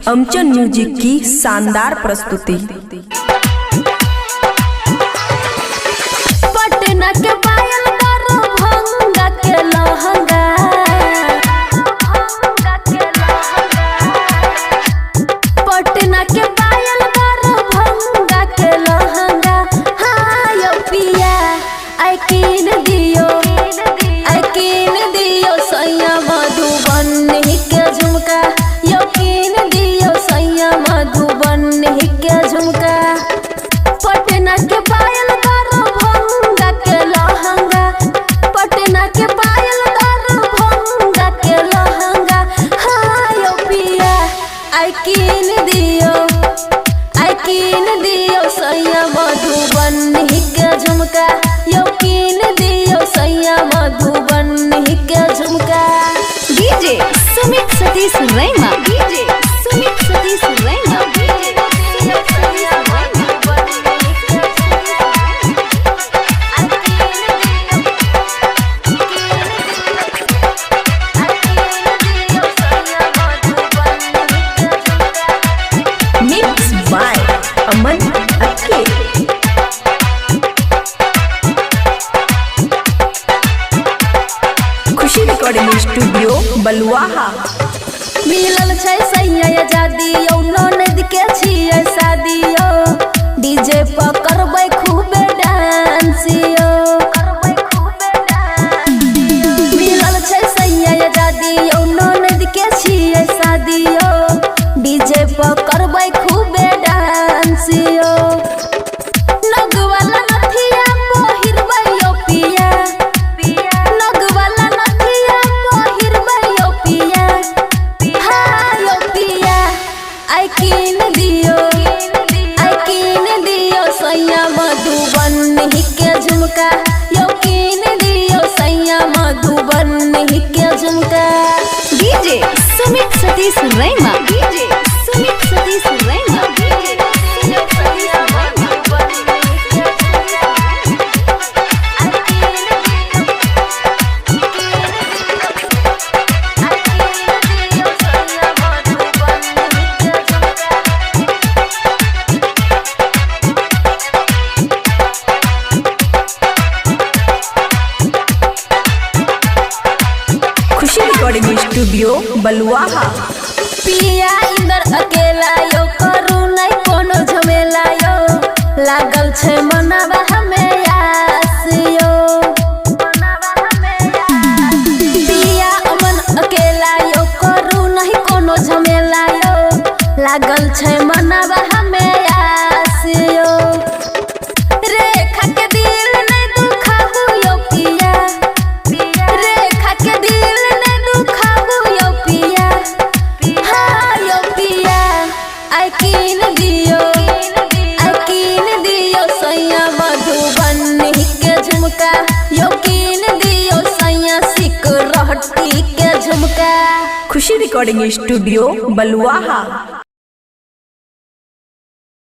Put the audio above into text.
अमचन music की शानदार प्रस्तुति। पटना के पायल दरभंगा के लहंगा, पटना के पायल दरभंगा के लहंगा। हाँ यो पिया आई कीन दियो सैया मधुबनी के झुमका, यो कीन दियो सैया मधुबनी के झुमका। पटना के पायल दरभंगा के लहंगा, पटना के पायल दरभंगा के लहंगा। हाँ यो पिया आई कीन दियो सैया मधुबनी के झुमका, यो कीन दियो सैया मधुबनी के झुमका। DJ Sumit Satish Raima, DJ Sumit Satish Raima. Mix by Aman Akke. Khushi recording studio Baluaha. मिलल छै सैया आजादी यौ ननद के छियै शादी यौ, डीजे पर करबै खूबे डांस यौ। मिलल छै सैया आजादी यौ ननद के छियै शादी यौ, डीजे पर करबै खूबे डांस यौ। नगवाला नथिया पहिरबै यौ पिया, नगवाला नथिया पहिरबै यौ पिया। हाँ यो पिया आई कीन दियो सैया मधुबनी के झुमका, यो कीन दियो सैया मधुबनी के झुमका। DJ Sumit Satish Raima, DJ Sumit Satish रैमा। खुशी रिकॉर्डिंग स्टूडियो बलुआहा। पिया इंदर अकेला यो करू नहीं कोनो झमेला यो, लागल छै मनवा हमें आस यो। पिया अमन अकेला यो करू नहीं कोनो झमेला यो, लागल छै मनवा हमें आस यो। रेखा के दिल नहीं दुखाबू यो पिया, रेखा के दिल नहीं दुखाबू यो पिया। हाँ यो पिया आई कीन दियो सैया मधुबनी के झुमका, यो कीन दियो सैया सिकरहटी के झुमका। खुशी रिकॉर्डिंग स्टूडियो बलुआहा।